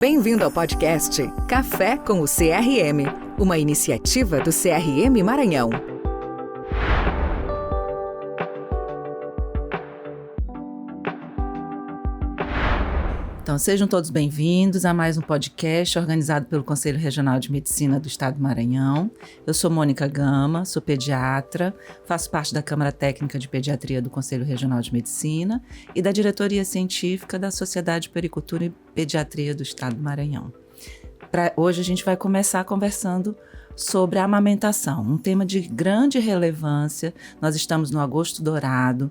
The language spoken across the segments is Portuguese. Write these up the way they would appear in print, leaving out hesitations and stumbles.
Bem-vindo ao podcast Café com o CRM, uma iniciativa do CRM Maranhão. Então, sejam todos bem-vindos a mais um podcast organizado pelo Conselho Regional de Medicina do Estado do Maranhão. Eu sou Mônica Gama, sou pediatra, faço parte da Câmara Técnica de Pediatria do Conselho Regional de Medicina e da Diretoria Científica da Sociedade de Puericultura e Pediatria do Estado do Maranhão. Hoje a gente vai começar conversando sobre a amamentação, um tema de grande relevância. Nós estamos no agosto dourado.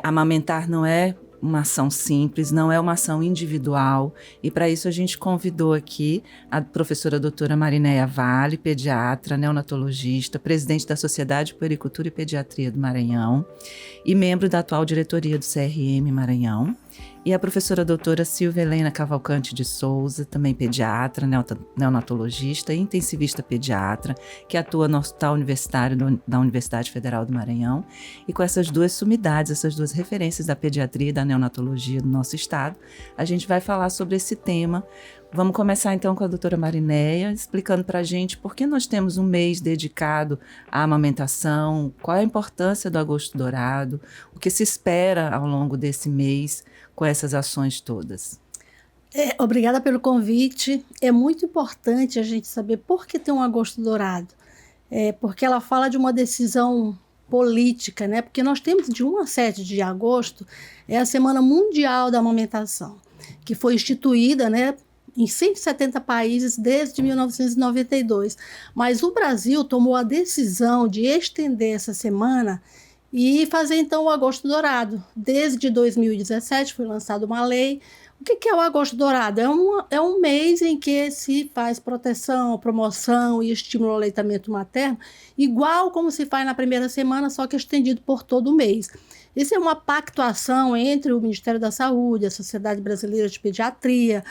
Amamentar não é uma ação simples, não é uma ação individual, e para isso a gente convidou aqui a professora doutora Marinéia Vale, pediatra, neonatologista, presidente da Sociedade de Puericultura e Pediatria do Maranhão e membro da atual diretoria do CRM Maranhão, e a professora doutora Silvia Helena Cavalcante de Souza, também pediatra, neonatologista e intensivista pediatra, que atua no Hospital Universitário da Universidade Federal do Maranhão. E com essas duas sumidades, essas duas referências da pediatria e da neonatologia do nosso estado, a gente vai falar sobre esse tema. Vamos começar então com a doutora Marinéia, explicando para a gente por que nós temos um mês dedicado à amamentação, qual a importância do agosto dourado, o que se espera ao longo desse mês com essas ações todas. Obrigada pelo convite. É muito importante a gente saber por que tem um agosto dourado. Porque ela fala de uma decisão política, né? Porque nós temos de 1 a 7 de agosto, é a Semana Mundial da Amamentação, que foi instituída, né, em 170 países desde 1992. Mas o Brasil tomou a decisão de estender essa semana e fazer então o Agosto Dourado. Desde 2017 foi lançada uma lei. O que é o Agosto Dourado? É um mês em que se faz proteção, promoção e estímulo ao aleitamento materno, igual como se faz na primeira semana, só que estendido por todo o mês. Isso é uma pactuação entre o Ministério da Saúde, a Sociedade Brasileira de Pediatria,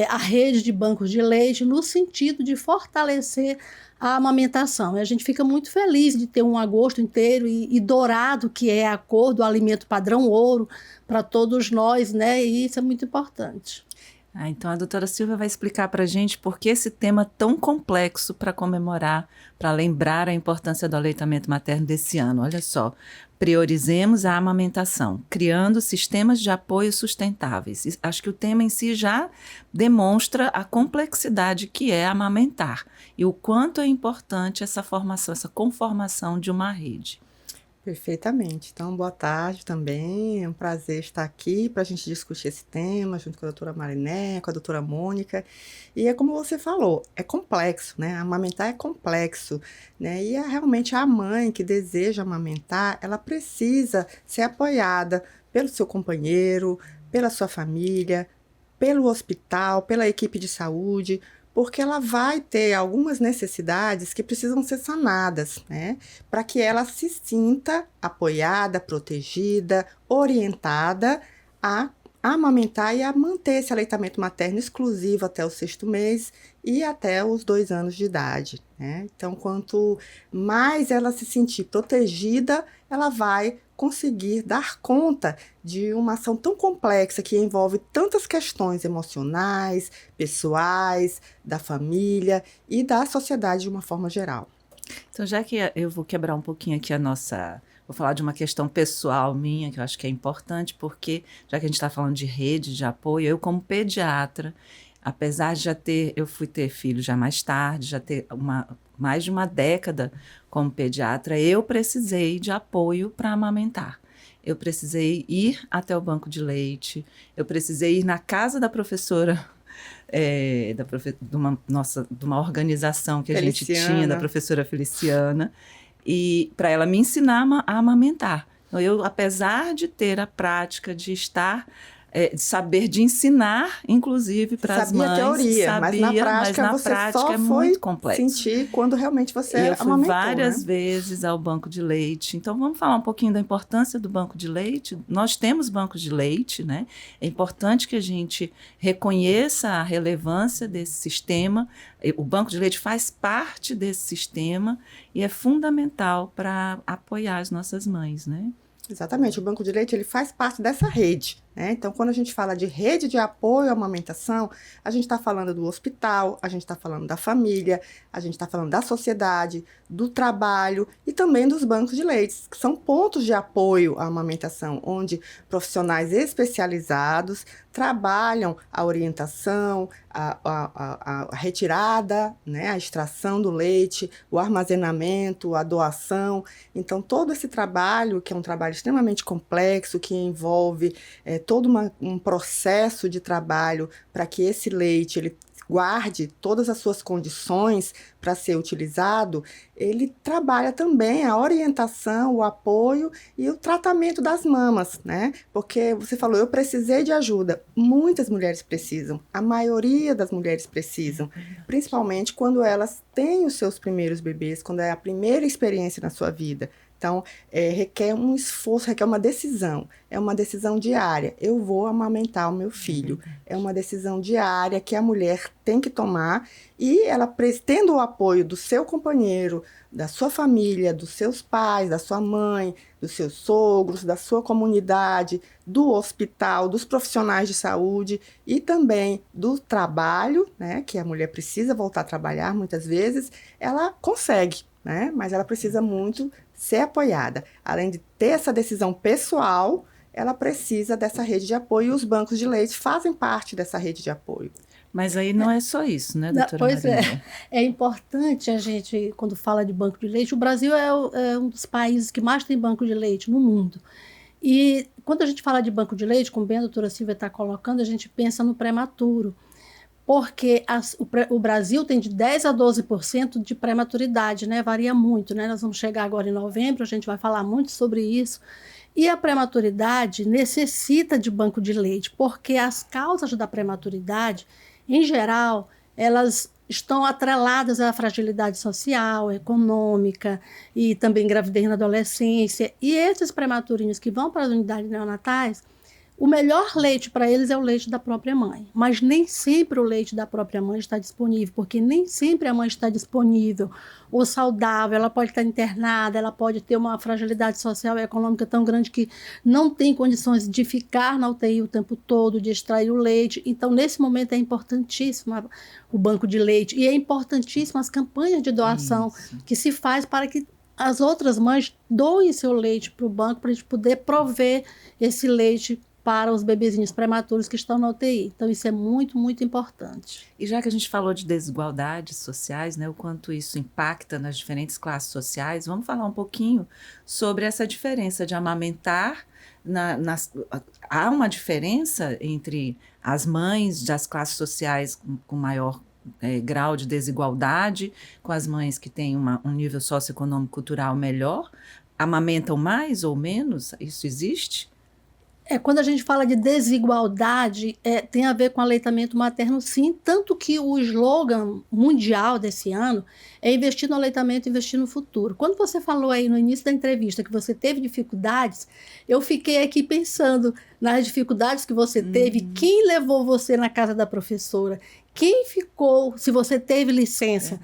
a rede de bancos de leite, no sentido de fortalecer a amamentação. E a gente fica muito feliz de ter um agosto inteiro e dourado, que é a cor do alimento padrão ouro para todos nós, né? E isso é muito importante. Então a doutora Silvia vai explicar para a gente por que esse tema tão complexo para comemorar, para lembrar a importância do aleitamento materno desse ano. Olha só, priorizemos a amamentação, criando sistemas de apoio sustentáveis. Acho que o tema em si já demonstra a complexidade que é amamentar e o quanto é importante essa formação, essa conformação de uma rede. Perfeitamente. Então, boa tarde também. É um prazer estar aqui para a gente discutir esse tema, junto com a doutora Mariné, com a doutora Mônica. E é como você falou, é complexo, né? Amamentar é complexo, né? E realmente a mãe que deseja amamentar, ela precisa ser apoiada pelo seu companheiro, pela sua família, pelo hospital, pela equipe de saúde, porque ela vai ter algumas necessidades que precisam ser sanadas, né? Para que ela se sinta apoiada, protegida, orientada a amamentar e a manter esse aleitamento materno exclusivo até o 6º mês e até os 2 anos de idade, né? Então, quanto mais ela se sentir protegida, ela vai conseguir dar conta de uma ação tão complexa que envolve tantas questões emocionais, pessoais, da família e da sociedade de uma forma geral. Então, já que eu vou quebrar um pouquinho aqui vou falar de uma questão pessoal minha, que eu acho que é importante, porque já que a gente está falando de rede de apoio, eu como pediatra, apesar de eu fui ter filho já mais tarde, já ter mais de uma década como pediatra, eu precisei de apoio para amamentar. Eu precisei ir até o banco de leite, eu precisei ir na casa da professora, de uma organização que a gente tinha, da professora Feliciana, e para ela me ensinar a amamentar. Então, eu, apesar de ter a prática de estar, de saber de ensinar, inclusive, para as mães. Sabia teoria, mas na prática você só é foi muito complexo. Sentir quando realmente você amamentou, eu fui várias vezes ao banco de leite. Então, vamos falar um pouquinho da importância do banco de leite. Nós temos bancos de leite, né? É importante que a gente reconheça a relevância desse sistema. O banco de leite faz parte desse sistema e é fundamental para apoiar as nossas mães, né? Exatamente, o banco de leite ele faz parte dessa rede, né? Então, quando a gente fala de rede de apoio à amamentação, a gente está falando do hospital, a gente está falando da família, a gente está falando da sociedade, do trabalho e também dos bancos de leite, que são pontos de apoio à amamentação, onde profissionais especializados trabalham a orientação, a retirada, né, a extração do leite, o armazenamento, a doação. Então, todo esse trabalho, que é um trabalho extremamente complexo, que envolve todo um processo de trabalho para que esse leite ele guarde todas as suas condições para ser utilizado, ele trabalha também a orientação, o apoio e o tratamento das mamas, né? Porque você falou, eu precisei de ajuda. Muitas mulheres precisam, a maioria das mulheres precisam, principalmente quando elas têm os seus primeiros bebês, quando é a primeira experiência na sua vida. Então, requer um esforço, requer uma decisão. É uma decisão diária. Eu vou amamentar o meu filho. É uma decisão diária que a mulher tem que tomar e ela, tendo o apoio do seu companheiro, da sua família, dos seus pais, da sua mãe, dos seus sogros, da sua comunidade, do hospital, dos profissionais de saúde e também do trabalho, né, que a mulher precisa voltar a trabalhar muitas vezes, ela consegue, né, mas ela precisa muito ser apoiada. Além de ter essa decisão pessoal, ela precisa dessa rede de apoio e os bancos de leite fazem parte dessa rede de apoio. Mas aí não é só isso, né, doutora Pois Marinêia? é importante a gente, quando fala de banco de leite, o Brasil é um dos países que mais tem banco de leite no mundo. E quando a gente fala de banco de leite, como bem a doutora Silvia está colocando, a gente pensa no prematuro. Porque o Brasil tem de 10% a 12% de prematuridade, né? Varia muito, né? Nós vamos chegar agora em novembro, a gente vai falar muito sobre isso. E a prematuridade necessita de banco de leite, porque as causas da prematuridade, em geral, elas estão atreladas à fragilidade social, econômica e também gravidez na adolescência. E esses prematurinhos que vão para as unidades neonatais, o melhor leite para eles é o leite da própria mãe, mas nem sempre o leite da própria mãe está disponível, porque nem sempre a mãe está disponível ou saudável, ela pode estar internada, ela pode ter uma fragilidade social e econômica tão grande que não tem condições de ficar na UTI o tempo todo, de extrair o leite. Então, nesse momento é importantíssimo o banco de leite e é importantíssimo as campanhas de doação que se faz para que as outras mães doem seu leite para o banco, para a gente poder prover esse leite para os bebezinhos prematuros que estão na UTI. Então, isso é muito, muito importante. E já que a gente falou de desigualdades sociais, né, o quanto isso impacta nas diferentes classes sociais, vamos falar um pouquinho sobre essa diferença de amamentar. Há uma diferença entre as mães das classes sociais com maior grau de desigualdade, com as mães que têm um nível socioeconômico cultural melhor? Amamentam mais ou menos? Isso existe? Quando a gente fala de desigualdade, tem a ver com aleitamento materno, sim, tanto que o slogan mundial desse ano é investir no aleitamento, investir no futuro. Quando você falou aí no início da entrevista que você teve dificuldades, eu fiquei aqui pensando nas dificuldades que você teve, quem levou você na casa da professora, quem ficou, se você teve licença,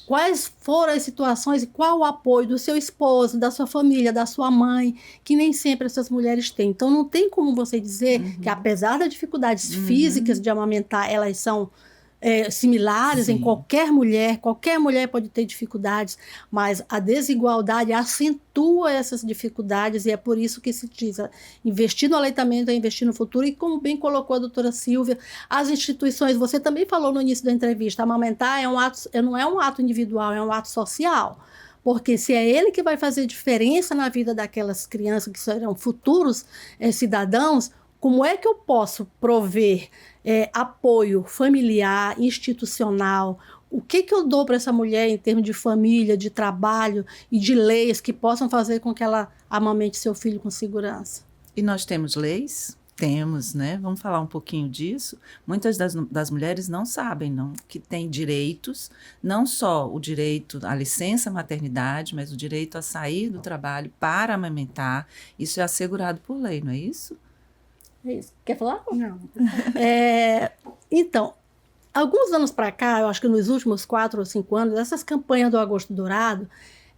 quais foram as situações e qual o apoio do seu esposo, da sua família, da sua mãe, que nem sempre essas mulheres têm. Então, não tem como você dizer que, apesar das dificuldades físicas de amamentar, elas são similares em qualquer mulher pode ter dificuldades, mas a desigualdade acentua essas dificuldades e é por isso que se diz, investir no aleitamento é investir no futuro e como bem colocou a doutora Silvia, as instituições, você também falou no início da entrevista, amamentar não é um ato individual, é um ato social. Porque se é ele que vai fazer diferença na vida daquelas crianças que serão futuros cidadãos, como é que eu posso prover apoio familiar, institucional? O que eu dou para essa mulher em termos de família, de trabalho e de leis que possam fazer com que ela amamente seu filho com segurança? E nós temos leis? Temos, né? Vamos falar um pouquinho disso. Muitas das mulheres não sabem que têm direitos, não só o direito à licença maternidade, mas o direito a sair do trabalho para amamentar. Isso é assegurado por lei, não é isso? É isso. Quer falar? Não. Então, alguns anos para cá, eu acho que nos últimos 4 ou 5 anos, essas campanhas do Agosto Dourado,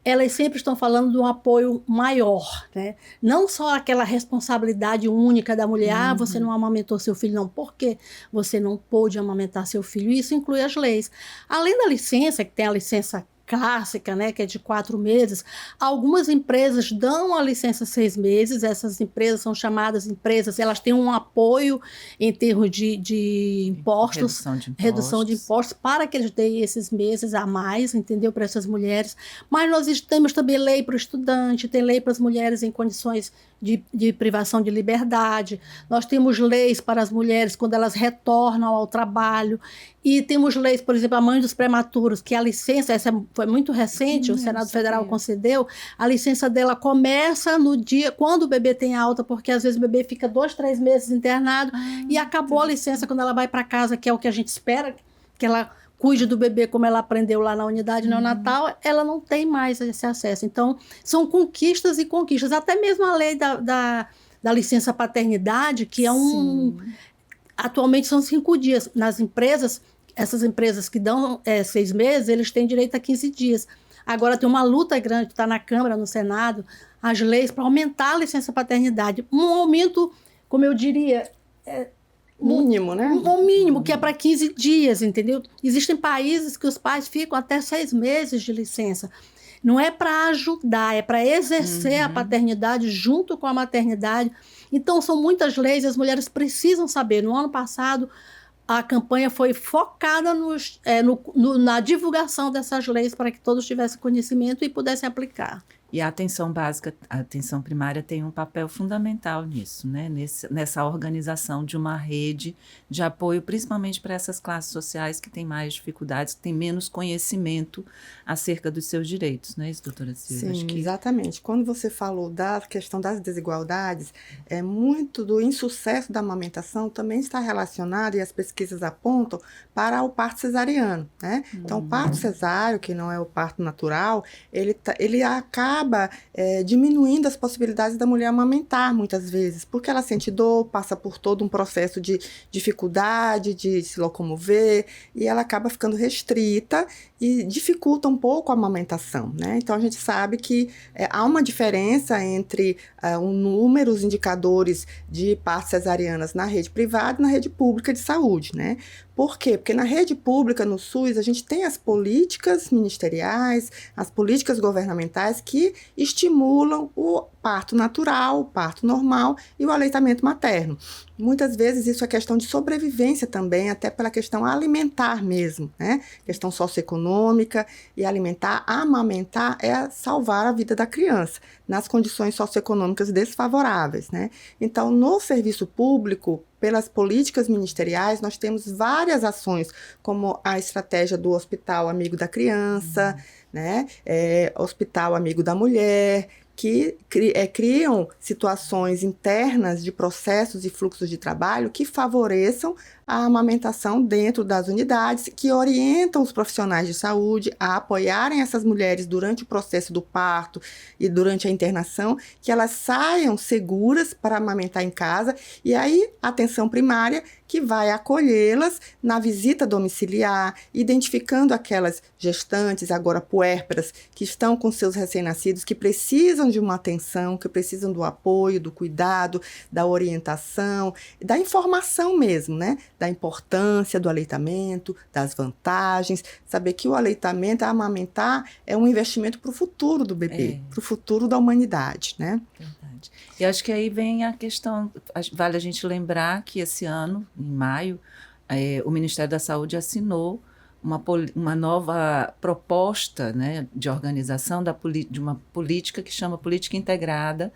elas sempre estão falando de um apoio maior, né? Não só aquela responsabilidade única da mulher, você não amamentou seu filho, não, porque você não pôde amamentar seu filho. Isso inclui as leis. Além da licença, que tem a licença clássica, né, que é de 4 meses, algumas empresas dão a licença 6 meses, essas empresas são chamadas empresas, elas têm um apoio em termos de impostos, redução de impostos, para que eles deem esses meses a mais, entendeu, para essas mulheres. Mas nós temos também lei para o estudante, tem lei para as mulheres em condições de privação de liberdade, nós temos leis para as mulheres quando elas retornam ao trabalho, e temos leis, por exemplo, a mãe dos prematuros, que a licença, essa foi muito recente, o Senado Federal concedeu, a licença dela começa no dia, quando o bebê tem alta, porque às vezes o bebê fica 2, 3 meses internado, e acabou a licença quando ela vai para casa, que é o que a gente espera, que ela cuide do bebê como ela aprendeu lá na unidade neonatal, ela não tem mais esse acesso. Então, são conquistas e conquistas. Até mesmo a lei da licença paternidade, que é atualmente são 5 dias. Nas empresas, essas empresas que dão 6 meses, eles têm direito a 15 dias. Agora tem uma luta grande, está na Câmara, no Senado, as leis para aumentar a licença paternidade. Um aumento, como eu diria... mínimo, né? Um mínimo, que é para 15 dias, entendeu? Existem países que os pais ficam até 6 meses de licença. Não é para ajudar, é para exercer a paternidade junto com a maternidade. Então, são muitas leis e as mulheres precisam saber. No ano passado, a campanha foi focada na divulgação dessas leis para que todos tivessem conhecimento e pudessem aplicar. E a atenção básica, a atenção primária tem um papel fundamental nisso, né? Nessa organização de uma rede de apoio, principalmente para essas classes sociais que têm mais dificuldades, que têm menos conhecimento acerca dos seus direitos, não é isso, doutora Silvia? Sim, exatamente. Quando você falou da questão das desigualdades, muito do insucesso da amamentação também está relacionado, e as pesquisas apontam, para o parto cesariano, né? Então, o parto cesáreo, que não é o parto natural, ele acaba diminuindo as possibilidades da mulher amamentar, muitas vezes, porque ela sente dor, passa por todo um processo de dificuldade de se locomover, e ela acaba ficando restrita e dificulta um pouco a amamentação, né? Então, a gente sabe que há uma diferença entre os indicadores de partos cesarianas na rede privada e na rede pública de saúde, né? Por quê? Porque na rede pública, no SUS, a gente tem as políticas ministeriais, as políticas governamentais que estimulam o parto natural, o parto normal e o aleitamento materno. Muitas vezes isso é questão de sobrevivência também, até pela questão alimentar mesmo, né? Questão socioeconômica, e amamentar é salvar a vida da criança nas condições socioeconômicas desfavoráveis, né? Então, no serviço público, pelas políticas ministeriais, nós temos várias ações, como a estratégia do Hospital Amigo da Criança, né? Hospital Amigo da Mulher, que criam situações internas de processos e fluxos de trabalho que favoreçam a amamentação dentro das unidades, que orientam os profissionais de saúde a apoiarem essas mulheres durante o processo do parto e durante a internação, que elas saiam seguras para amamentar em casa, e aí a atenção primária que vai acolhê-las na visita domiciliar, identificando aquelas gestantes, agora puérperas, que estão com seus recém-nascidos, que precisam de uma atenção, que precisam do apoio, do cuidado, da orientação, da informação mesmo, né? Da importância do aleitamento, das vantagens, saber que o aleitamento, a amamentar, é um investimento para o futuro do bebê, para o futuro da humanidade, né? Verdade. E acho que aí vem a questão, vale a gente lembrar que esse ano, em maio, o Ministério da Saúde assinou uma nova proposta, né, de organização de uma política que chama Política Integrada,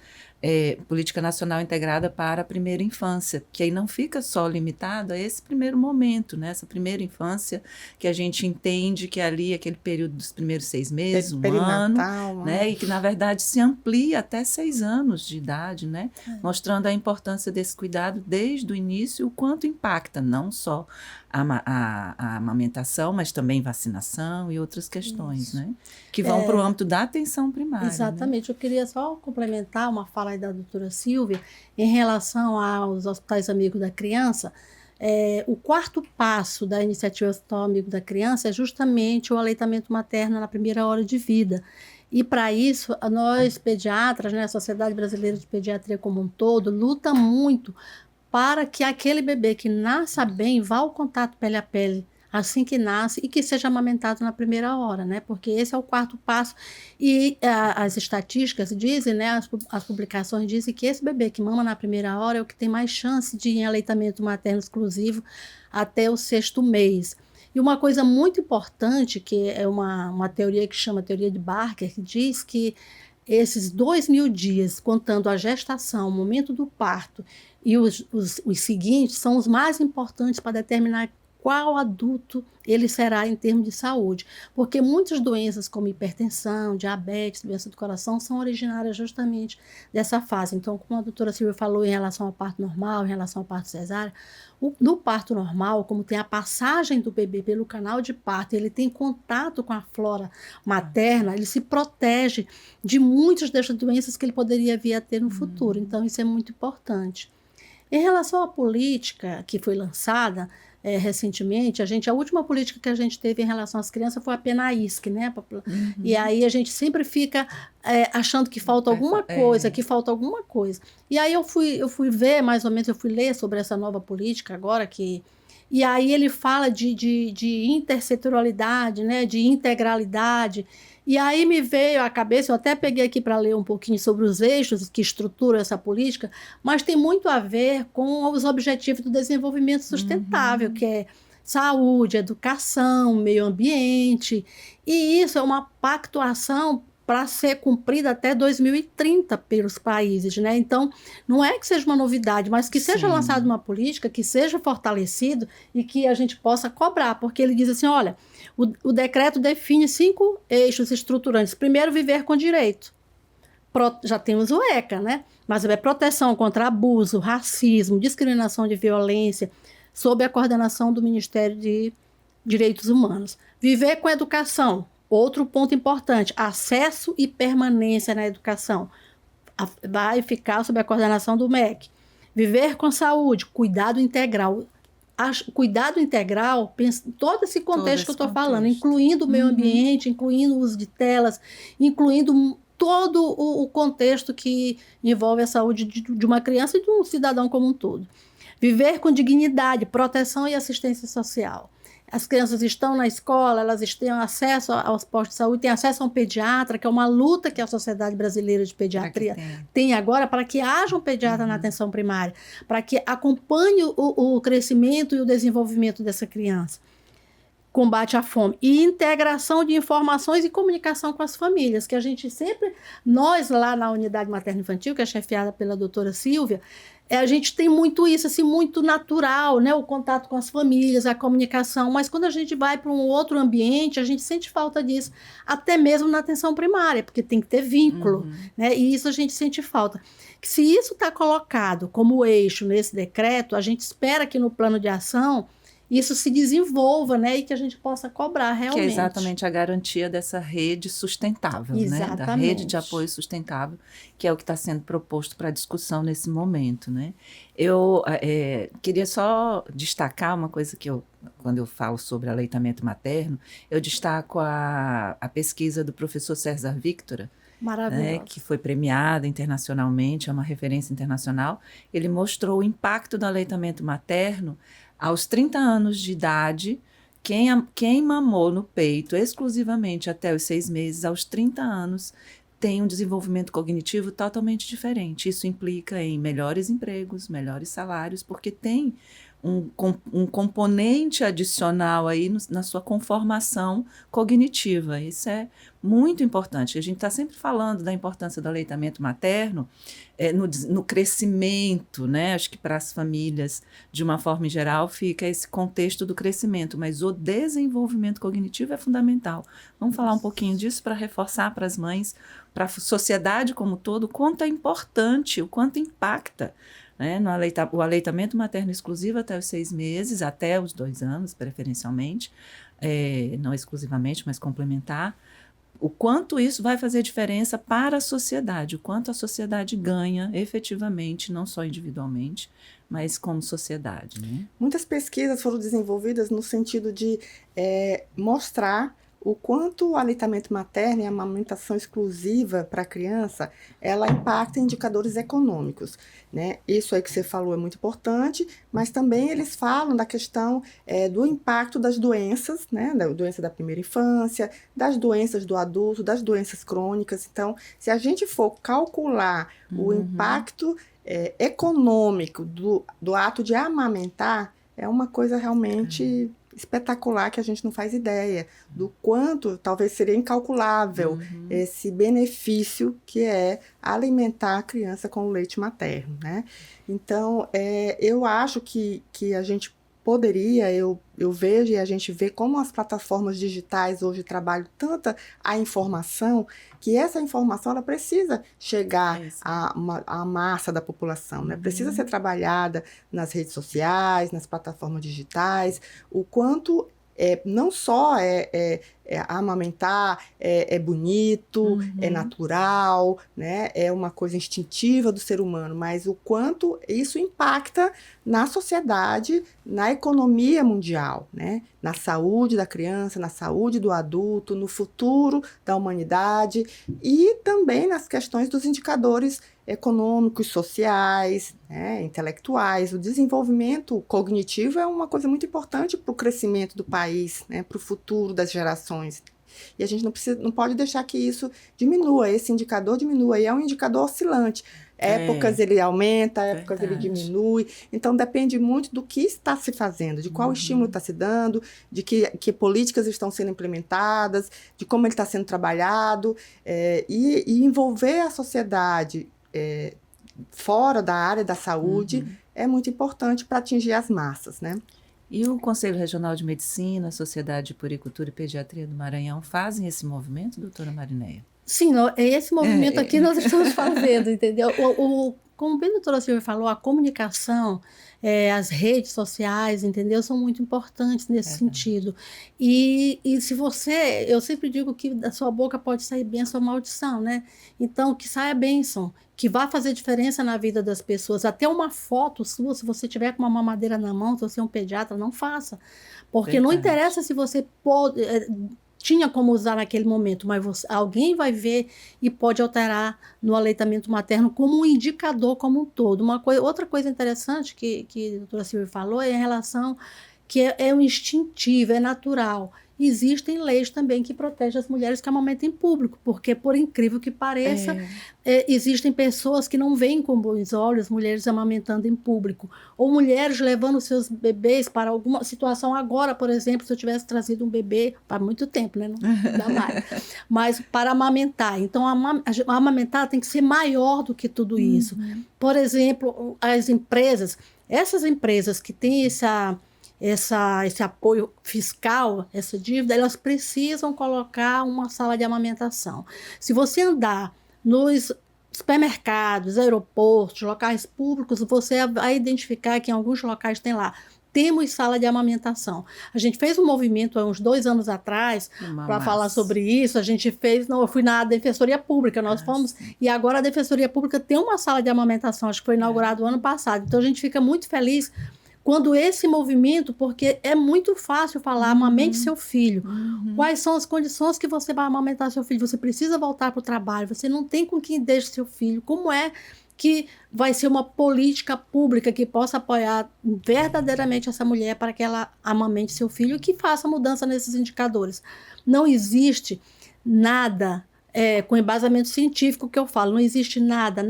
Política Nacional Integrada para a Primeira Infância, que aí não fica só limitado a esse primeiro momento, né, essa primeira infância, que a gente entende que ali aquele período dos primeiros 6 meses, um ano, né, e que na verdade se amplia até 6 anos de idade, né, mostrando a importância desse cuidado desde o início, o quanto impacta não só a amamentação, mas também vacinação e outras questões, né? Que vão para o âmbito da atenção primária. Exatamente. Né? Eu queria só complementar uma fala aí da doutora Silvia em relação aos hospitais amigos da criança. O 4º passo da iniciativa Hospital Amigo da Criança é justamente o aleitamento materno na primeira hora de vida. E para isso, nós pediatras, né, a Sociedade Brasileira de Pediatria como um todo, luta muito para que aquele bebê que nasça bem vá ao contato pele a pele assim que nasce e que seja amamentado na primeira hora, né? Porque esse é o quarto passo. E as estatísticas dizem, né? As publicações dizem que esse bebê que mama na primeira hora é o que tem mais chance de ir em aleitamento materno exclusivo até o 6º mês. E uma coisa muito importante, que é uma teoria que chama teoria de Barker, que diz que esses 2.000 dias, contando a gestação, o momento do parto e os seguintes, são os mais importantes para determinar qual adulto ele será em termos de saúde. Porque muitas doenças como hipertensão, diabetes, doença do coração, são originárias justamente dessa fase. Então, como a doutora Silvia falou em relação ao parto normal, em relação ao parto cesárea, no parto normal, como tem a passagem do bebê pelo canal de parto, ele tem contato com a flora materna, ele se protege de muitas dessas doenças que ele poderia vir a ter no futuro. Então, isso é muito importante. Em relação à política que foi lançada recentemente, a última política que a gente teve em relação às crianças foi a PENAISC, né? E aí a gente sempre fica achando que falta alguma coisa, E aí eu fui ver, mais ou menos, eu fui ler sobre essa nova política agora, e aí ele fala de intersetorialidade, né? De integralidade. E aí me veio à cabeça, eu até peguei aqui para ler um pouquinho sobre os eixos que estruturam essa política, mas tem muito a ver com os objetivos do desenvolvimento sustentável, que é saúde, educação, meio ambiente, e isso é uma pactuação para ser cumprida até 2030 pelos países, né? Então, não é que seja uma novidade, mas que seja lançada uma política, que seja fortalecido e que a gente possa cobrar, porque ele diz assim, olha, o decreto define 5 eixos estruturantes. Primeiro, viver com direito. Já temos o ECA, né? Mas é proteção contra abuso, racismo, discriminação de violência, sob a coordenação do Ministério de Direitos Humanos. Viver com educação. Outro ponto importante, acesso e permanência na educação. Vai ficar sob a coordenação do MEC. Viver com saúde, cuidado integral. Cuidado integral, todo esse contexto que eu estou falando, incluindo o meio ambiente, incluindo o uso de telas, incluindo todo o contexto que envolve a saúde de uma criança e de um cidadão como um todo. Viver com dignidade, proteção e assistência social. As crianças estão na escola, elas têm acesso aos postos de saúde, têm acesso a um pediatra, que é uma luta que a Sociedade Brasileira de Pediatria tem agora para que haja um pediatra na atenção primária, para que acompanhe o crescimento e o desenvolvimento dessa criança. Combate à fome e integração de informações e comunicação com as famílias, que a gente sempre, nós lá na unidade materno-infantil, que é chefiada pela doutora Silvia, a gente tem muito isso, assim, muito natural, né? O contato com as famílias, a comunicação, mas quando a gente vai para um outro ambiente, a gente sente falta disso, até mesmo na atenção primária, porque tem que ter vínculo, né? E isso a gente sente falta. Se isso está colocado como eixo nesse decreto, a gente espera que no plano de ação isso se desenvolva, né, e que a gente possa cobrar realmente. Que é exatamente a garantia dessa rede sustentável, né, da rede de apoio sustentável, que é o que está sendo proposto para discussão nesse momento, né. Eu queria só destacar uma coisa que quando eu falo sobre aleitamento materno, eu destaco a pesquisa do professor César Victora, né, que foi premiada internacionalmente, é uma referência internacional. Ele mostrou o impacto do aleitamento materno aos 30 anos de idade. Quem mamou no peito exclusivamente até os 6 meses, aos 30 anos, tem um desenvolvimento cognitivo totalmente diferente. Isso implica em melhores empregos, melhores salários, porque tem um componente adicional aí na sua conformação cognitiva. Isso é muito importante. A gente está sempre falando da importância do aleitamento materno no crescimento, né? Acho que para as famílias, de uma forma geral, fica esse contexto do crescimento, mas o desenvolvimento cognitivo é fundamental. Vamos falar um pouquinho disso para reforçar para as mães, para a sociedade como um todo, o quanto é importante, o quanto impacta, né, o aleitamento materno exclusivo até os 6 meses, até os 2 anos, preferencialmente, não exclusivamente, mas complementar, o quanto isso vai fazer diferença para a sociedade, o quanto a sociedade ganha efetivamente, não só individualmente, mas como sociedade, né? Muitas pesquisas foram desenvolvidas no sentido de mostrar o quanto o aleitamento materno e a amamentação exclusiva para a criança, ela impacta indicadores econômicos, né? Isso aí que você falou é muito importante, mas também eles falam da questão do impacto das doenças, né? Da doença da primeira infância, das doenças do adulto, das doenças crônicas. Então, se a gente for calcular o impacto econômico do ato de amamentar, é uma coisa realmente espetacular que a gente não faz ideia do quanto talvez seria incalculável esse benefício que é alimentar a criança com o leite materno, né? Então, eu acho que a gente poderia, eu vejo e a gente vê como as plataformas digitais hoje trabalham tanta a informação, que essa informação ela precisa chegar à massa da população, né? Precisa ser trabalhada nas redes sociais, nas plataformas digitais, o quanto não só amamentar é bonito, é natural, né? É uma coisa instintiva do ser humano, mas o quanto isso impacta na sociedade, na economia mundial, né? Na saúde da criança, na saúde do adulto, no futuro da humanidade e também nas questões dos indicadores econômicos, sociais, né, intelectuais. O desenvolvimento cognitivo é uma coisa muito importante para o crescimento do país, né, para o futuro das gerações. E a gente não pode deixar que isso diminua, esse indicador diminua, e é um indicador oscilante. Épocas ele aumenta, épocas ele diminui. Então, depende muito do que está se fazendo, de qual estímulo está se dando, de que políticas estão sendo implementadas, de como ele está sendo trabalhado, e envolver a sociedade fora da área da saúde é muito importante para atingir as massas, né? E o Conselho Regional de Medicina, a Sociedade de Puericultura e Pediatria do Maranhão fazem esse movimento, doutora Marinéia? Sim, esse movimento aqui nós estamos fazendo, entendeu? Como bem a doutora Silvia falou, a comunicação, as redes sociais, entendeu? São muito importantes nesse sentido. E se eu sempre digo que da sua boca pode sair bênção ou maldição, né? Então, que saia bênção, que vai fazer diferença na vida das pessoas. Até uma foto sua, se você tiver com uma mamadeira na mão, se você é um pediatra, não faça. Porque não interessa se você tinha como usar naquele momento, mas alguém vai ver e pode alterar no aleitamento materno como um indicador como um todo. Outra coisa interessante que a doutora Silvia falou é em relação que é um instintivo, é natural. Existem leis também que protegem as mulheres que amamentam em público, porque, por incrível que pareça, existem pessoas que não veem com bons olhos mulheres amamentando em público, ou mulheres levando seus bebês para alguma situação. Agora, por exemplo, se eu tivesse trazido um bebê, para muito tempo, né? Não dá mais, mas para amamentar. Então, amamentar tem que ser maior do que tudo isso. Por exemplo, essas empresas que têm esse apoio fiscal, essa dívida, elas precisam colocar uma sala de amamentação. Se você andar nos supermercados, aeroportos, locais públicos, você vai identificar que em alguns locais temos sala de amamentação. A gente fez um movimento há uns 2 anos atrás para falar sobre isso. Eu fui na Defensoria Pública, nós fomos, e agora a Defensoria Pública tem uma sala de amamentação, acho que foi inaugurado ano passado. Então a gente fica muito feliz quando esse movimento, porque é muito fácil falar, amamente seu filho. Quais são as condições que você vai amamentar seu filho? Você precisa voltar para o trabalho, você não tem com quem deixe seu filho. Como é que vai ser uma política pública que possa apoiar verdadeiramente essa mulher para que ela amamente seu filho e que faça mudança nesses indicadores? Não existe nada com embasamento científico que eu falo, não existe nada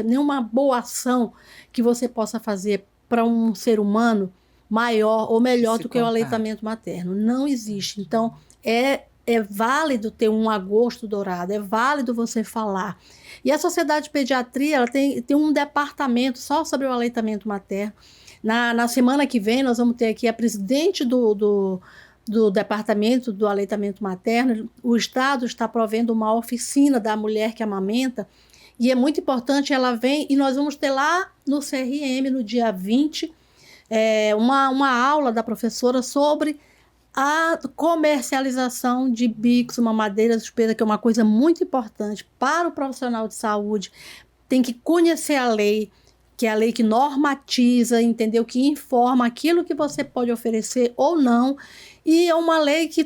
nenhuma boa ação que você possa fazer para um ser humano maior ou melhor do que o aleitamento materno. Não existe. Então, é válido ter um agosto dourado, é válido você falar. E a Sociedade de Pediatria ela tem um departamento só sobre o aleitamento materno. Na semana que vem, nós vamos ter aqui a presidente do departamento do aleitamento materno. O Estado está provendo uma oficina da mulher que amamenta, e é muito importante, ela vem, e nós vamos ter lá no CRM, no dia 20, uma aula da professora sobre a comercialização de bicos, mamadeiras de peso, que é uma coisa muito importante para o profissional de saúde. Tem que conhecer a lei, que é a lei que normatiza, entendeu? Que informa aquilo que você pode oferecer ou não. E é uma lei que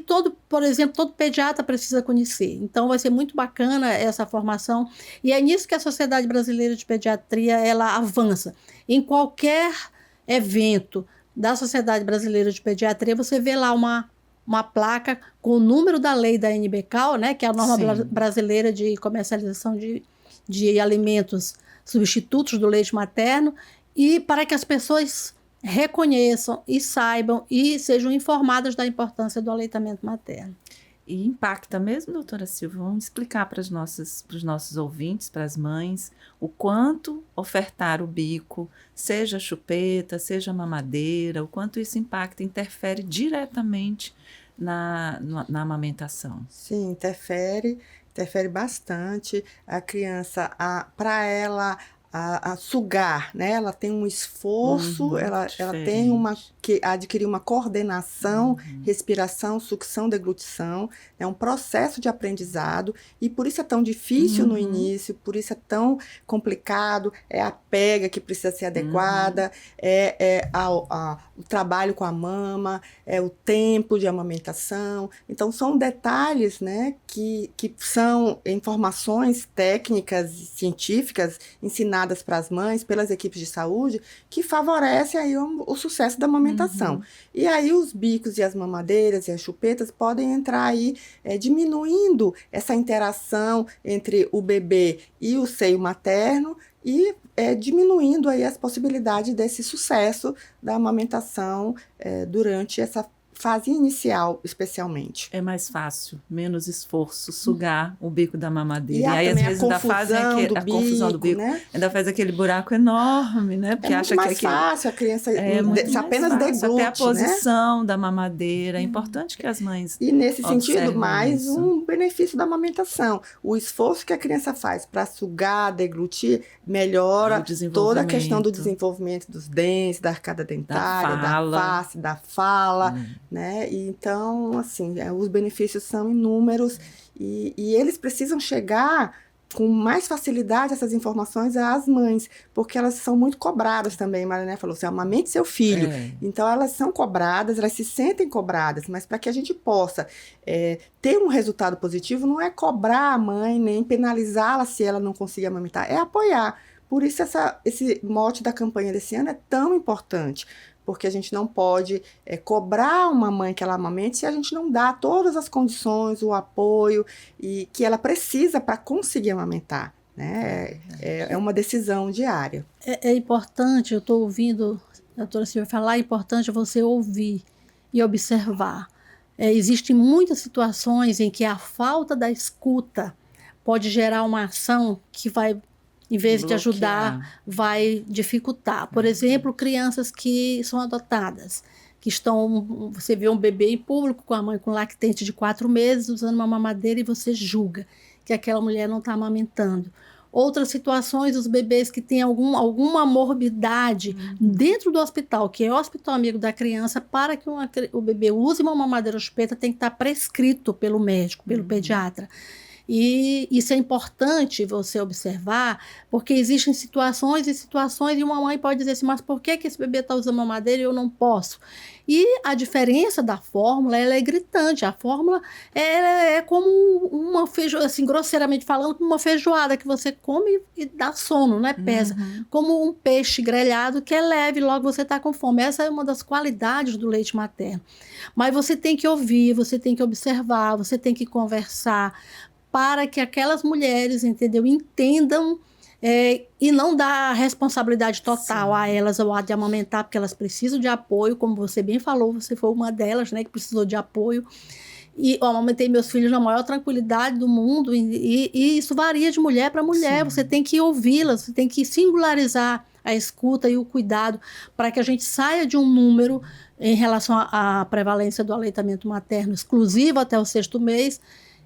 por exemplo, todo pediatra precisa conhecer. Então, vai ser muito bacana essa formação. E é nisso que a Sociedade Brasileira de Pediatria, ela avança. Em qualquer evento da Sociedade Brasileira de Pediatria, você vê lá uma placa com o número da lei da NBCAL, né, que é a norma brasileira de comercialização de alimentos substitutos do leite materno, e para que as pessoas reconheçam e saibam e sejam informadas da importância do aleitamento materno. E impacta mesmo, doutora Silvia? Vamos explicar para os nossos ouvintes, para as mães, o quanto ofertar o bico, seja chupeta, seja mamadeira, o quanto isso impacta, interfere diretamente na amamentação. Sim, interfere bastante. A criança, para ela a sugar, né? Ela tem um esforço, ela tem adquirir uma coordenação, respiração, sucção, deglutição. É um processo de aprendizado e por isso é tão difícil no início, por isso é tão complicado. É a pega que precisa ser adequada, o trabalho com a mama, é o tempo de amamentação. Então, são detalhes, né, que são informações técnicas e científicas ensinadas para as mães, pelas equipes de saúde, que favorecem aí o sucesso da amamentação. E aí os bicos e as mamadeiras e as chupetas podem entrar aí diminuindo essa interação entre o bebê e o seio materno e diminuindo aí as possibilidades desse sucesso da amamentação durante essa fase inicial, especialmente. É mais fácil, menos esforço, sugar o bico da mamadeira. E aí, às vezes, ainda fazem a confusão do bico, né? Ainda faz aquele buraco enorme, né? Porque acha mais que fácil, a criança apenas deglute, até a posição da mamadeira. É importante que as mães E nesse sentido, mais isso. Um benefício da amamentação. O esforço que a criança faz para sugar, deglutir, melhora toda a questão do desenvolvimento dos dentes, da arcada dentária, da face, da fala, né? E então, assim, os benefícios são inúmeros e eles precisam chegar com mais facilidade essas informações às mães, porque elas são muito cobradas também. Mariné falou assim, amamente seu filho. Então, elas são cobradas, elas se sentem cobradas, mas para que a gente possa ter um resultado positivo, não é cobrar a mãe, nem penalizá-la se ela não conseguir amamentar, é apoiar. Por isso, esse mote da campanha desse ano é tão importante, porque a gente não pode cobrar uma mãe que ela amamente se a gente não dá todas as condições, o apoio e que ela precisa para conseguir amamentar, né? É uma decisão diária. É importante, eu estou ouvindo a doutora Silvia falar, é importante você ouvir e observar. Existem muitas situações em que a falta da escuta pode gerar uma ação que vai, em vez de ajudar, vai dificultar. Por exemplo, crianças que são adotadas, que você vê um bebê em público com a mãe com lactente de 4 meses, usando uma mamadeira e você julga que aquela mulher não está amamentando. Outras situações, os bebês que têm alguma morbidade dentro do hospital, que é o hospital amigo da criança, para que o bebê use uma mamadeira chupeta, tem que estar prescrito pelo médico, pelo pediatra. E isso é importante você observar, porque existem situações e uma mãe pode dizer assim, mas por que esse bebê está usando mamadeira e eu não posso? E a diferença da fórmula, ela é gritante. A fórmula é como uma feijoada, assim, grosseiramente falando, como uma feijoada que você come e dá sono, né? Pesa. Como um peixe grelhado que é leve, logo você está com fome. Essa é uma das qualidades do leite materno. Mas você tem que ouvir, você tem que observar, você tem que conversar, para que aquelas mulheres, entendam e não dar responsabilidade total a elas ou a de amamentar, porque elas precisam de apoio, como você bem falou, você foi uma delas, né, que precisou de apoio. E eu amamentei meus filhos na maior tranquilidade do mundo, e isso varia de mulher para mulher. Você tem que ouvi-las, você tem que singularizar a escuta e o cuidado para que a gente saia de um número em relação à prevalência do aleitamento materno exclusivo até o 6º mês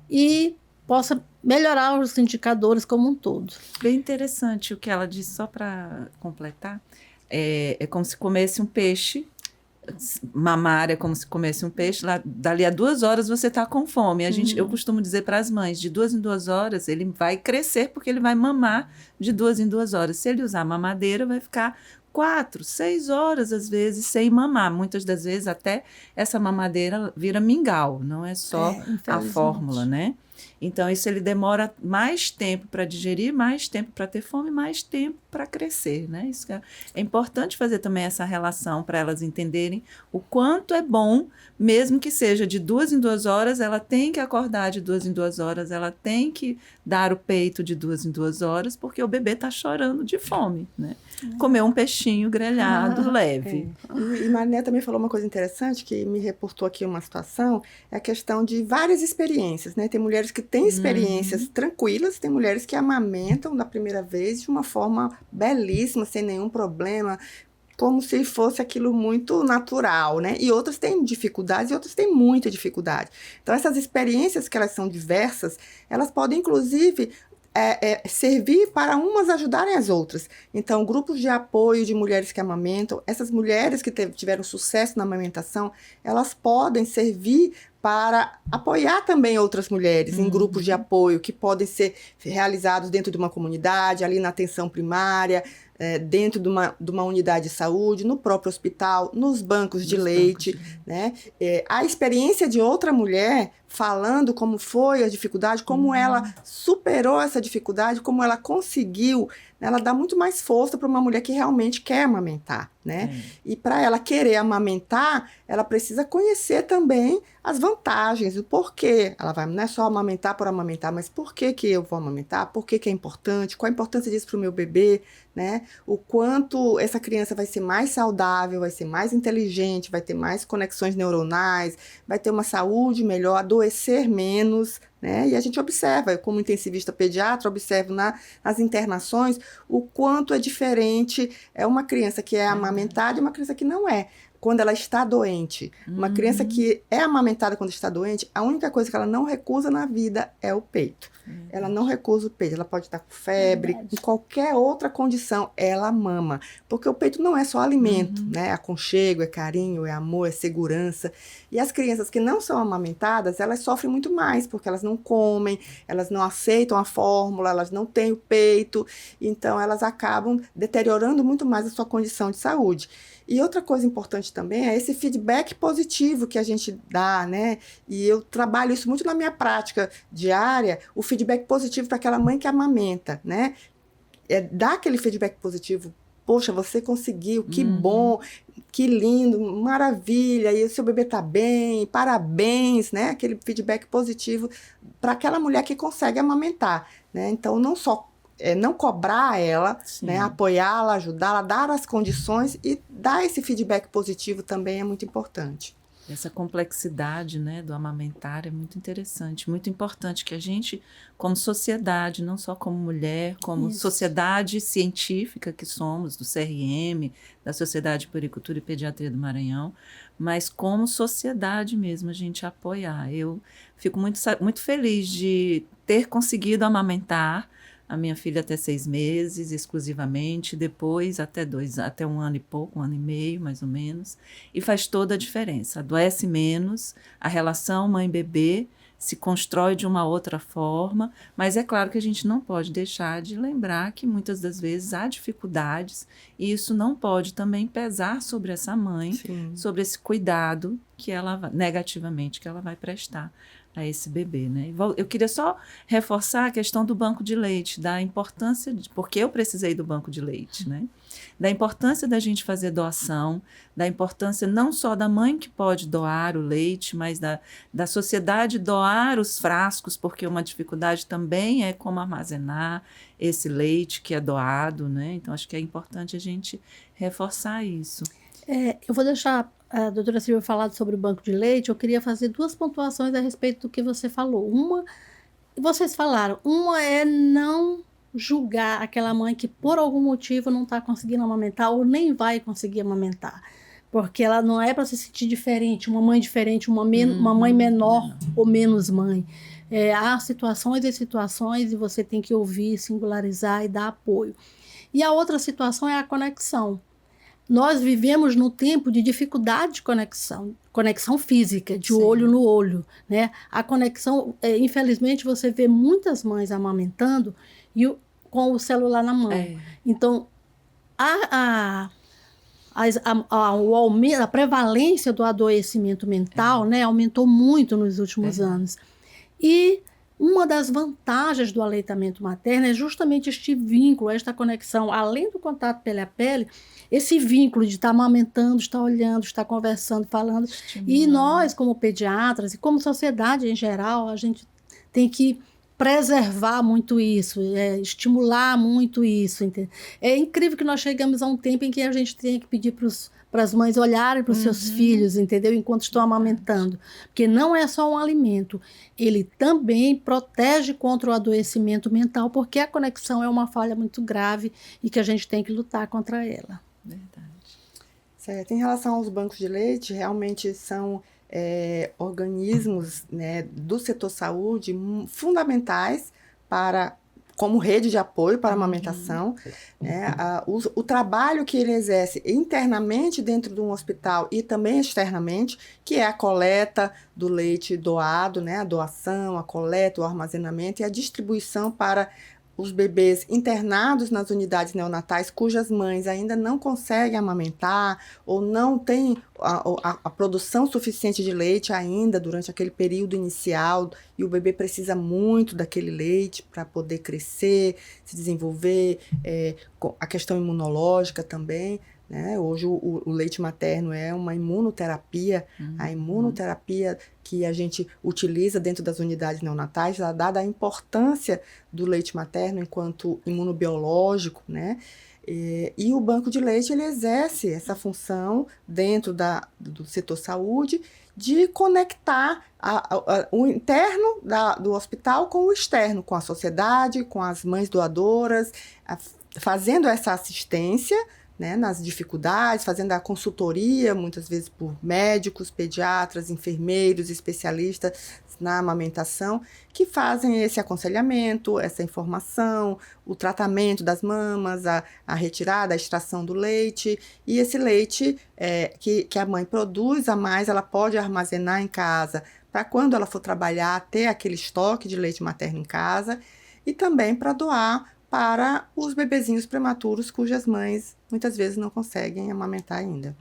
e possa melhorar os indicadores como um todo. Bem interessante o que ela disse, só para completar. É como se comesse um peixe mamária como se comesse um peixe, lá, dali a 2 horas você está com fome. Eu costumo dizer para as mães, de 2 em 2 horas ele vai crescer porque ele vai mamar de 2 em 2 horas. Se ele usar mamadeira, vai ficar 4, 6 horas, às vezes, sem mamar. Muitas das vezes, até essa mamadeira vira mingau, não é só a fórmula, né? Então, isso ele demora mais tempo para digerir, mais tempo para ter fome, mais tempo para crescer, né? Isso é importante fazer também essa relação para elas entenderem o quanto é bom, mesmo que seja de 2 em 2 horas, ela tem que acordar de 2 em 2 horas, ela tem que dar o peito de 2 em 2 horas, porque o bebê está chorando de fome, né? Comer um peixinho grelhado leve. E Mariné também falou uma coisa interessante que me reportou aqui uma situação, é a questão de várias experiências, né? Tem mulheres que têm experiências tranquilas, tem mulheres que amamentam da primeira vez de uma forma belíssima, sem nenhum problema, como se fosse aquilo muito natural, né? E outras têm dificuldades e outras têm muita dificuldade. Então, essas experiências que elas são diversas, elas podem, inclusive, servir para umas ajudarem as outras. Então, grupos de apoio de mulheres que amamentam, essas mulheres que tiveram sucesso na amamentação, elas podem servir para apoiar também outras mulheres em grupos de apoio que podem ser realizados dentro de uma comunidade, ali na atenção primária, dentro de uma unidade de saúde, no próprio hospital, nos bancos de leite, né? A experiência de outra mulher falando como foi a dificuldade, como ela superou essa dificuldade, como ela conseguiu, né? Ela dá muito mais força para uma mulher que realmente quer amamentar, né? E para ela querer amamentar, ela precisa conhecer também as vantagens, o porquê. Ela vai, não é só amamentar por amamentar, mas por que eu vou amamentar? Por que é importante? Qual a importância disso para o meu bebê, né? O quanto essa criança vai ser mais saudável, vai ser mais inteligente, vai ter mais conexões neuronais, vai ter uma saúde melhor, adoecer menos, né? E a gente observa, eu como intensivista pediatra, observo nas internações o quanto é diferente uma criança que é amamentada e uma criança que não é. Quando ela está doente. Uma criança que é amamentada quando está doente, a única coisa que ela não recusa na vida é o peito. Ela não recusa o peito. Ela pode estar com febre, em qualquer outra condição, ela mama. Porque o peito não é só alimento, né? É aconchego, é carinho, é amor, é segurança. E as crianças que não são amamentadas, elas sofrem muito mais, porque elas não comem, elas não aceitam a fórmula, elas não têm o peito. Então, elas acabam deteriorando muito mais a sua condição de saúde. E outra coisa importante também é esse feedback positivo que a gente dá, né? E eu trabalho isso muito na minha prática diária, o feedback positivo para aquela mãe que amamenta, né? Dar aquele feedback positivo. Poxa, você conseguiu, que bom, que lindo, maravilha, e o seu bebê tá bem, parabéns, né? Aquele feedback positivo para aquela mulher que consegue amamentar, né? Então, não só não cobrar ela, né, apoiá-la, ajudá-la, dar as condições e dar esse feedback positivo também é muito importante. Essa complexidade, né, do amamentar é muito interessante, muito importante que a gente, como sociedade, não só como mulher, como sociedade científica que somos, do CRM, da Sociedade de Puericultura e Pediatria do Maranhão, mas como sociedade mesmo, a gente apoiar. Eu fico muito feliz de ter conseguido amamentar a minha filha até 6 meses, exclusivamente, depois até 1 ano e pouco, 1 ano e meio, mais ou menos, e faz toda a diferença. Adoece menos, a relação mãe-bebê se constrói de uma outra forma, mas é claro que a gente não pode deixar de lembrar que muitas das vezes há dificuldades e isso não pode também pesar sobre essa mãe, sobre esse cuidado que ela, negativamente, que ela vai prestar a esse bebê, né? Eu queria só reforçar a questão do banco de leite, da importância, porque eu precisei do banco de leite, né? Da importância da gente fazer doação, da importância não só da mãe que pode doar o leite, mas da sociedade doar os frascos, porque uma dificuldade também é como armazenar esse leite que é doado, né? Então, acho que é importante a gente reforçar isso. Eu vou deixar a doutora Silvia falar sobre o banco de leite. Eu queria fazer 2 pontuações a respeito do que você falou. Vocês falaram, uma é não julgar aquela mãe que por algum motivo não está conseguindo amamentar ou nem vai conseguir amamentar. Porque ela não é para se sentir diferente, uma mãe diferente, uma mãe menor ou menos mãe. Há situações e situações e você tem que ouvir, singularizar e dar apoio. E a outra situação é a conexão. nós vivemos num tempo de dificuldade de conexão física, de olho no olho, né? A conexão, infelizmente, você vê muitas mães amamentando com o celular na mão. Então, a prevalência do adoecimento mental, né, aumentou muito nos últimos anos. E uma das vantagens do aleitamento materno é justamente este vínculo, esta conexão, além do contato pele a pele, esse vínculo de estar amamentando, estar olhando, estar conversando, falando. E nós, como pediatras e como sociedade em geral, a gente tem que preservar muito isso, estimular muito isso. Entendeu? É incrível que nós chegamos a um tempo em que a gente tem que pedir para as mães olharem para os seus filhos, entendeu? Enquanto estão amamentando. Porque não é só um alimento, ele também protege contra o adoecimento mental, porque a conexão é uma falha muito grave e que a gente tem que lutar contra ela. Verdade. Certo. Em relação aos bancos de leite, realmente são organismos, né, do setor saúde fundamentais como rede de apoio para a amamentação. Né? O trabalho que ele exerce internamente dentro de um hospital e também externamente, que é a coleta do leite doado, né? A doação, a coleta, o armazenamento e a distribuição para os bebês internados nas unidades neonatais cujas mães ainda não conseguem amamentar ou não têm a produção suficiente de leite ainda durante aquele período inicial e o bebê precisa muito daquele leite para poder crescer, se desenvolver, a questão imunológica também. Né? Hoje o leite materno é uma imunoterapia, a imunoterapia que a gente utiliza dentro das unidades neonatais, dada a importância do leite materno enquanto imunobiológico, né? E o banco de leite ele exerce essa função dentro do setor saúde de conectar o interno do hospital com o externo, com a sociedade, com as mães doadoras, fazendo essa assistência, né, nas dificuldades, fazendo a consultoria, muitas vezes por médicos, pediatras, enfermeiros, especialistas na amamentação, que fazem esse aconselhamento, essa informação, o tratamento das mamas, a retirada, a extração do leite, e esse leite que a mãe produz a mais, ela pode armazenar em casa, para quando ela for trabalhar, ter aquele estoque de leite materno em casa, e também para doar para os bebezinhos prematuros cujas mães muitas vezes não conseguem amamentar ainda.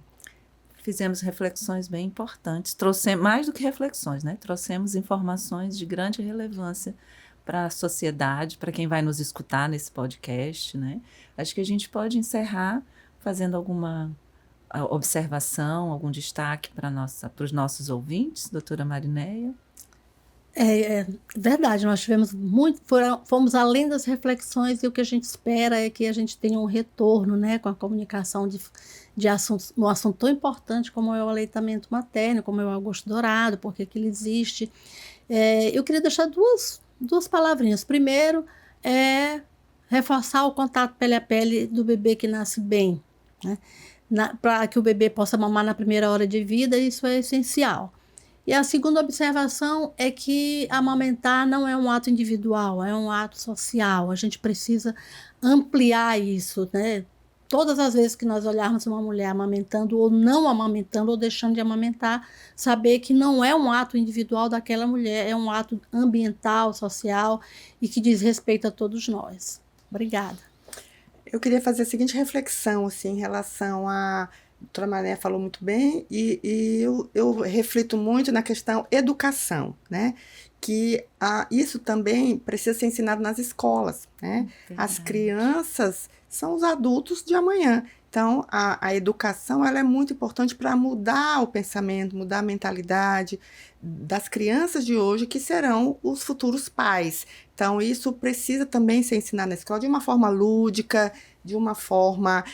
Fizemos reflexões bem importantes, trouxemos mais do que reflexões, né? Trouxemos informações de grande relevância para a sociedade, para quem vai nos escutar nesse podcast, né? Acho que a gente pode encerrar fazendo alguma observação, algum destaque para os nossos ouvintes, doutora Marinéia. É verdade, nós tivemos fomos além das reflexões e o que a gente espera é que a gente tenha um retorno, né, com a comunicação de assuntos, um assunto tão importante como é o aleitamento materno, como é o agosto dourado, porque que ele existe. Eu queria deixar duas palavrinhas. Primeiro, reforçar o contato pele a pele do bebê que nasce bem, né, para que o bebê possa mamar na primeira hora de vida, isso é essencial. E a segunda observação é que amamentar não é um ato individual, é um ato social. A gente precisa ampliar isso, né? Todas as vezes que nós olharmos uma mulher amamentando ou não amamentando ou deixando de amamentar, saber que não é um ato individual daquela mulher, é um ato ambiental, social e que diz respeito a todos nós. Obrigada. Eu queria fazer a seguinte reflexão assim, em relação a... A doutora Maria falou muito bem e eu reflito muito na questão educação, né? Que isso também precisa ser ensinado nas escolas, né? As crianças são os adultos de amanhã. Então, a educação ela é muito importante para mudar o pensamento, mudar a mentalidade das crianças de hoje, que serão os futuros pais. Então, isso precisa também ser ensinado na escola de uma forma lúdica, de uma forma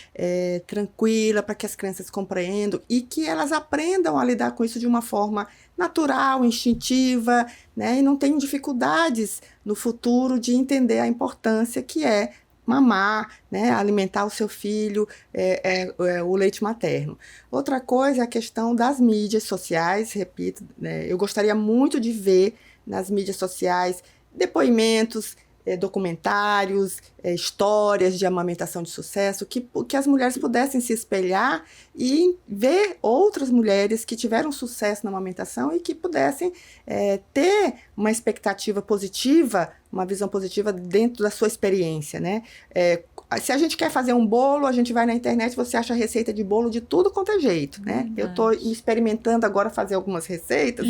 tranquila, para que as crianças compreendam e que elas aprendam a lidar com isso de uma forma natural, instintiva, né? E não tenham dificuldades no futuro de entender a importância que é mamar, né, alimentar o seu filho, o leite materno. Outra coisa é a questão das mídias sociais, repito, né, eu gostaria muito de ver nas mídias sociais depoimentos documentários, histórias de amamentação de sucesso, que as mulheres pudessem se espelhar e ver outras mulheres que tiveram sucesso na amamentação e que pudessem ter uma expectativa positiva, uma visão positiva dentro da sua experiência, né? Se a gente quer fazer um bolo, a gente vai na internet, você acha receita de bolo de tudo quanto é jeito, né? Eu estou experimentando agora fazer algumas receitas,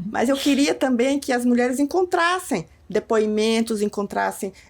mas eu queria também que as mulheres encontrassem depoimentos, eu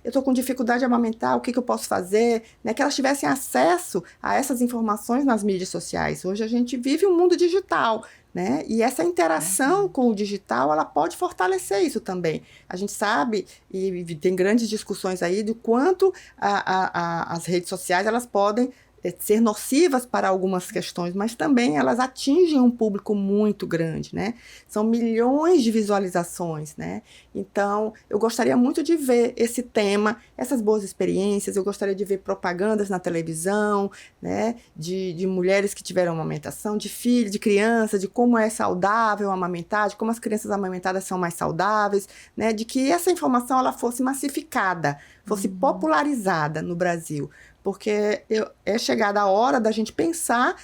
estou com dificuldade de amamentar, o que eu posso fazer, né? Que elas tivessem acesso a essas informações nas mídias sociais. Hoje a gente vive um mundo digital, né? E essa interação com o digital, ela pode fortalecer isso também. A gente sabe, e tem grandes discussões aí, do quanto as redes sociais, elas podem ser nocivas para algumas questões, mas também elas atingem um público muito grande, né? São milhões de visualizações, né? Então, eu gostaria muito de ver esse tema, essas boas experiências, eu gostaria de ver propagandas na televisão, né? De mulheres que tiveram amamentação, de filhos, de crianças, de como é saudável amamentar, de como as crianças amamentadas são mais saudáveis, né? De que essa informação ela fosse massificada, fosse popularizada no Brasil. Porque é chegada a hora da gente pensar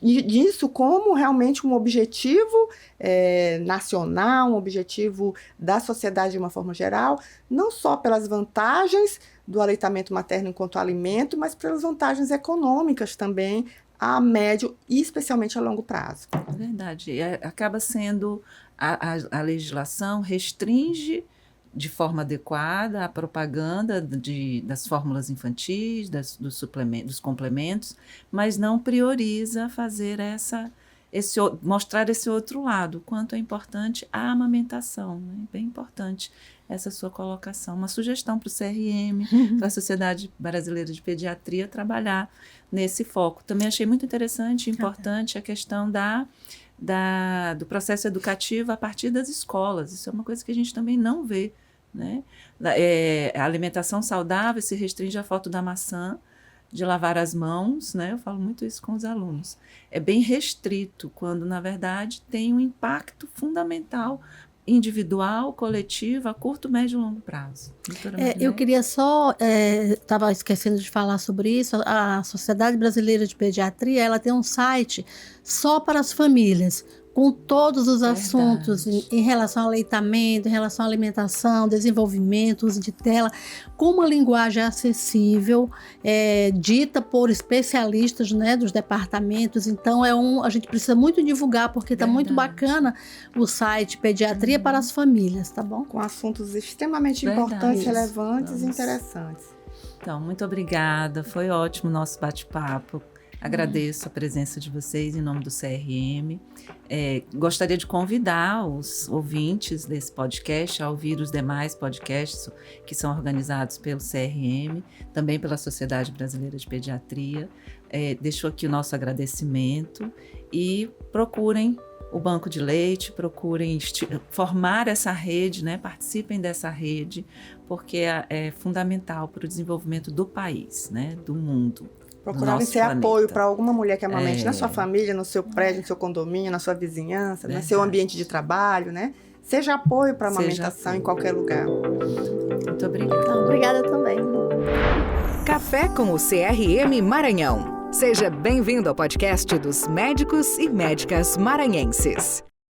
nisso como realmente um objetivo nacional, um objetivo da sociedade de uma forma geral, não só pelas vantagens do aleitamento materno enquanto alimento, mas pelas vantagens econômicas também a médio e especialmente a longo prazo. Verdade. Acaba sendo a legislação restringe de forma adequada a propaganda das fórmulas infantis, dos complementos, mas não prioriza fazer mostrar esse outro lado, quanto é importante a amamentação, né? Bem importante essa sua colocação. Uma sugestão para o CRM, para a Sociedade Brasileira de Pediatria, trabalhar nesse foco. Também achei muito interessante e importante a questão do processo educativo a partir das escolas. Isso é uma coisa que a gente também não vê, né? A alimentação saudável se restringe à foto da maçã, de lavar as mãos, né? Eu falo muito isso com os alunos. É bem restrito, quando, na verdade, tem um impacto fundamental, individual, coletivo, a curto, médio e longo prazo. Eu queria só, estava esquecendo de falar sobre isso, a Sociedade Brasileira de Pediatria, ela tem um site só para as famílias, com todos os assuntos em relação ao aleitamento, em relação à alimentação, desenvolvimento, uso de tela, com uma linguagem acessível, dita por especialistas, né, dos departamentos. Então, a gente precisa muito divulgar, porque está muito bacana o site Pediatria para as Famílias, tá bom? Com assuntos extremamente importantes, relevantes e interessantes. Então, muito obrigada. Foi ótimo o nosso bate-papo. Agradeço a presença de vocês em nome do CRM. Gostaria de convidar os ouvintes desse podcast a ouvir os demais podcasts que são organizados pelo CRM, também pela Sociedade Brasileira de Pediatria. Deixo aqui o nosso agradecimento e procurem o Banco de Leite, procurem formar essa rede, né? Participem dessa rede, porque é fundamental para o desenvolvimento do país, né? Do mundo. Procurarem ser apoio para alguma mulher que amamente na sua família, no seu prédio, no seu condomínio, na sua vizinhança, no seu ambiente de trabalho, né? Seja apoio para a amamentação em qualquer lugar. Muito obrigada. Então, obrigada também. Café com o CRM Maranhão. Seja bem-vindo ao podcast dos médicos e médicas maranhenses.